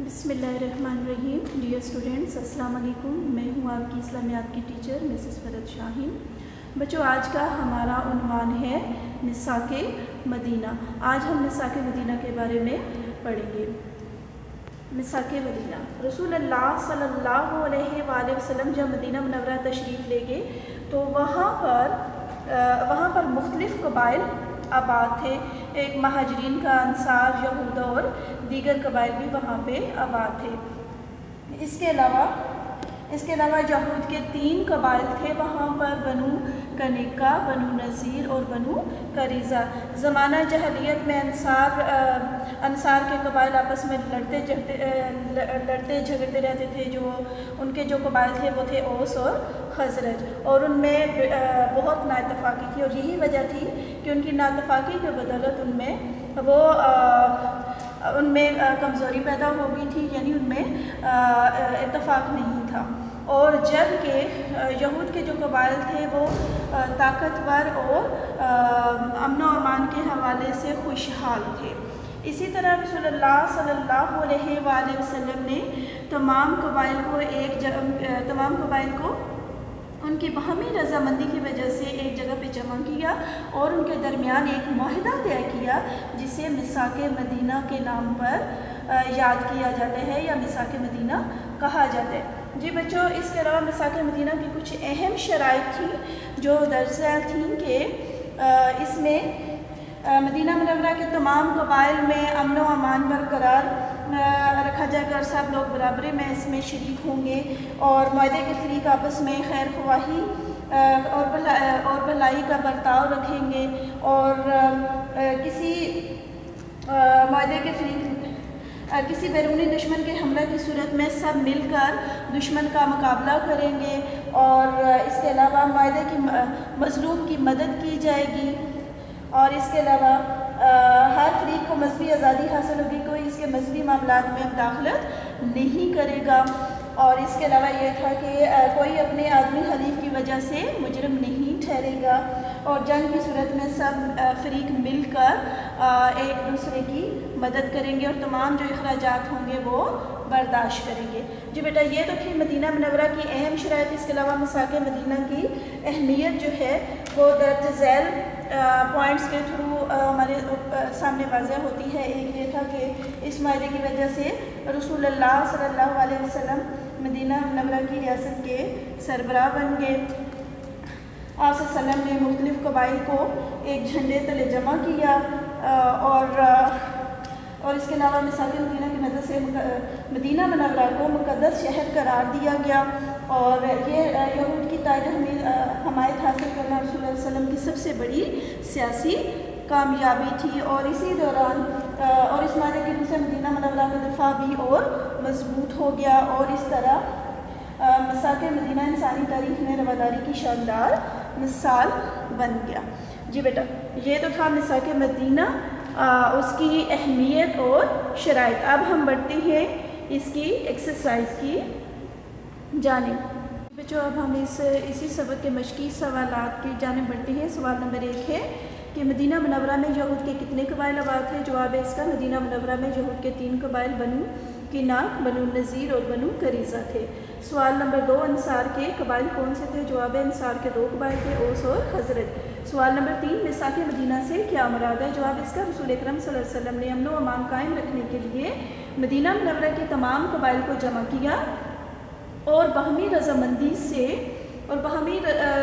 بسم اللہ الرحمن الرحیم۔ ڈیئر اسٹوڈنٹس، السلام علیکم۔ میں ہوں آپ کی اسلامیات کی ٹیچر مسز فرد شاہین۔ بچوں، آج کا ہمارا عنوان ہے مساک مدینہ۔ آج ہم مساک مدینہ کے بارے میں پڑھیں گے۔ مساک مدینہ، رسول اللہ صلی اللہ علیہ وآلہ وسلم جب مدینہ منورہ تشریف لے گئے تو وہاں پر مختلف قبائل آباد تھے۔ ایک مہاجرین کا، انصار، یہود اور دیگر قبائل بھی وہاں پہ آباد تھے۔ اس کے علاوہ یہود کے 3 قبائل تھے وہاں پر، بنو کنیکا، بنو نذیر اور بنو قریظہ۔ زمانہ جاہلیت میں انصار کے قبائل آپس میں لڑتے جھگڑتے رہتے تھے۔ ان کے جو قبائل تھے وہ تھے اوس اور خزرج، اور ان میں بہت نااتفاقی تھی، اور یہی وجہ تھی کہ ان کی نااتفاقی کی بدولت ان میں کمزوری پیدا ہو گئی تھی، یعنی ان میں اتفاق نہیں تھا۔ اور جب کہ یہود کے جو قبائل تھے وہ طاقتور اور امن و امان کے حوالے سے خوشحال تھے۔ اسی طرح رسول اللہ صلی اللہ علیہ وآلہ وسلم نے تمام قبائل کو ان کی باہمی رضامندی کی وجہ سے ایک جگہ پہ جمع کیا اور ان کے درمیان ایک معاہدہ طے کیا، جسے مساک مدینہ کے نام پر یاد کیا جاتا ہے یا مساک مدینہ کہا جاتا ہے۔ جی بچوں، اس کے علاوہ مساک مدینہ کی کچھ اہم شرائط تھیں جو درج ذیل تھیں کہ اس میں مدینہ منورہ کے تمام قبائل میں امن و امان برقرار رکھا جائے گا، اور سب لوگ برابری میں اس میں شریک ہوں گے، اور معاہدے کے فریق آپس میں خیر خواہی اور بھلائی کا برتاؤ رکھیں گے، اور کسی معاہدے کے فریق کسی بیرونی دشمن کے حملہ کی صورت میں سب مل کر دشمن کا مقابلہ کریں گے، اور اس کے علاوہ معاہدے کی مظلوم کی مدد کی جائے گی، اور اس کے علاوہ ہر فریق کو مذہبی آزادی حاصل ہوگی، کوئی اس کے مذہبی معاملات میں مداخلت نہیں کرے گا۔ اور اس کے علاوہ یہ تھا کہ کوئی اپنے آدمی حلیف کی وجہ سے مجرم نہیں ٹھہرے گا، اور جنگ کی صورت میں سب فریق مل کر ایک دوسرے کی مدد کریں گے، اور تمام جو اخراجات ہوں گے وہ برداشت کریں گے۔ جی بیٹا، یہ تو تھی مدینہ منورہ کی اہم شرائط۔ اس کے علاوہ مساک مدینہ کی اہمیت جو ہے وہ درج ذیل پوائنٹس کے تھرو ہمارے سامنے واضح ہوتی ہے۔ ایک یہ تھا کہ اس معاہدے کی وجہ سے رسول اللہ صلی اللہ علیہ وسلم مدینہ منورہ کی ریاست کے سربراہ بن گئے۔ آپ صلی اللہ علیہ وسلم نے مختلف قبائل کو ایک جھنڈے تلے جمع کیا، اور اس کے علاوہ مساک مدینہ کی مدد سے مدینہ منورہ کو مقدس شہر قرار دیا گیا، اور یہ یہود کی تائید حمایت حاصل کرنا رسول اللہ علیہ وسلم کی سب سے بڑی سیاسی کامیابی تھی، اور اسی دوران اور اس معاہدے کی وجہ سے مدینہ منورہ کا دفاع بھی اور مضبوط ہو گیا، اور اس طرح مساک مدینہ انسانی تاریخ میں رواداری کی شاندار مثال بن گیا۔ جی بیٹا، یہ تو تھا مساک مدینہ، اس کی اہمیت اور شرائط۔ اب ہم بڑھتے ہیں اس کی ایکسرسائز کی جانب۔ بچوں، اب ہم اسی سبق کے مشقی سوالات کی جانب بڑھتے ہیں۔ سوال نمبر 1 ہے کہ مدینہ منورہ میں یہود کے کتنے قبائل آباد تھے؟ جواب ہے اس کا، مدینہ منورہ میں یہود کے 3 قبائل بنو کناک، بنو نذیر اور بنو قریظہ تھے۔ سوال نمبر 2، انصار کے قبائل کون سے تھے؟ جواب ہے انصار کے 2 قبائل تھے، اوس اور خزرج۔ سوال نمبر 3، مساک مدینہ سے کیا مراد ہے؟ جواب اس کا، رسول اکرم صلی اللہ علیہ وسلم نے امن و امان قائم رکھنے کے لیے مدینہ منورہ کے تمام قبائل کو جمع کیا، اور باہمی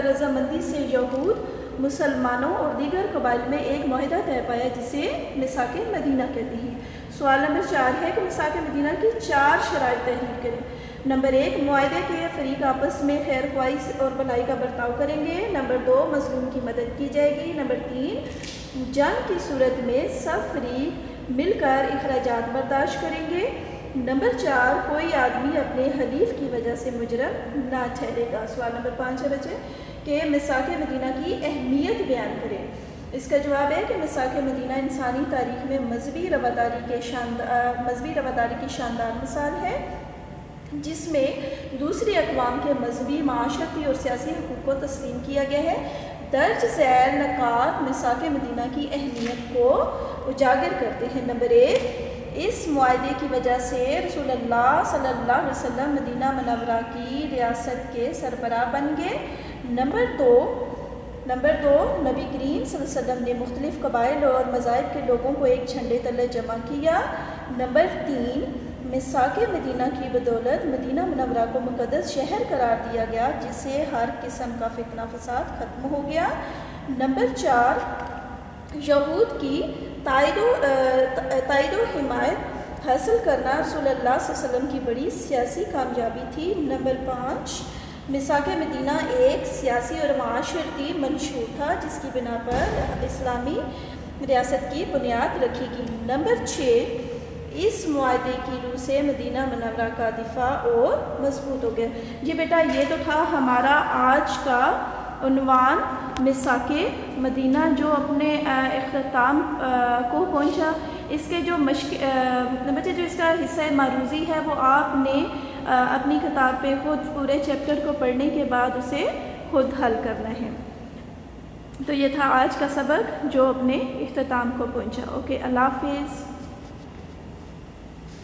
رضامندی سے یہود، مسلمانوں اور دیگر قبائل میں ایک معاہدہ طے پایا، جسے مساک مدینہ کہتے ہیں۔ سوال نمبر 4 ہے کہ مساک مدینہ کی 4 شرائط تحریر کریں۔ نمبر 1، معاہدے کے فریق آپس میں خیر خواہی اور بھلائی کا برتاؤ کریں گے۔ نمبر 2، مظلوم کی مدد کی جائے گی۔ نمبر 3، جنگ کی صورت میں سب فریق مل کر اخراجات برداشت کریں گے۔ نمبر 4، کوئی آدمی اپنے حلیف کی وجہ سے مجرم نہ ٹھہرے گا۔ سوال نمبر 5 ہے بچے کہ مساک مدینہ کی اہمیت بیان کریں۔ اس کا جواب ہے کہ مساک مدینہ انسانی تاریخ میں مذہبی رواداری کی شاندار مثال ہے، جس میں دوسری اقوام کے مذہبی، معاشرتی اور سیاسی حقوق کو تسلیم کیا گیا ہے۔ درج ذیل نکات مساک مدینہ کی اہمیت کو اجاگر کرتے ہیں۔ نمبر 1، اس معاہدے کی وجہ سے رسول اللہ صلی اللہ علیہ وسلم مدینہ منورہ کی ریاست کے سربراہ بن گئے۔ نمبر دو، نبی کریم صلی اللہ علیہ وسلم نے مختلف قبائل اور مذاہب کے لوگوں کو ایک جھنڈے تلے جمع کیا۔ نمبر تین، میثاق مدینہ کی بدولت مدینہ منورہ کو مقدس شہر قرار دیا گیا، جس سے ہر قسم کا فتنہ فساد ختم ہو گیا۔ نمبر چار، یہود کی تائید و حمایت حاصل کرنا رسول اللہ صلی اللہ علیہ وسلم کی بڑی سیاسی کامیابی تھی۔ نمبر پانچ، میثاق مدینہ ایک سیاسی اور معاشرتی منشور تھا جس کی بنا پر اسلامی ریاست کی بنیاد رکھی گئی۔ نمبر چھ، اس معاہدے کی روح سے مدینہ منورہ کا دفاع اور مضبوط ہو گیا۔ جی بیٹا یہ تو تھا ہمارا آج کا عنوان میثاق مدینہ جو اپنے اختتام کو پہنچا۔ اس کے جو بچے جو اس کا حصہ معروضی ہے وہ آپ نے اپنی کتاب پہ خود پورے چیپٹر کو پڑھنے کے بعد اسے خود حل کرنا ہے۔ تو یہ تھا آج کا سبق جو اپنے اختتام کو پہنچا۔ اوکے، اللہ حافظ۔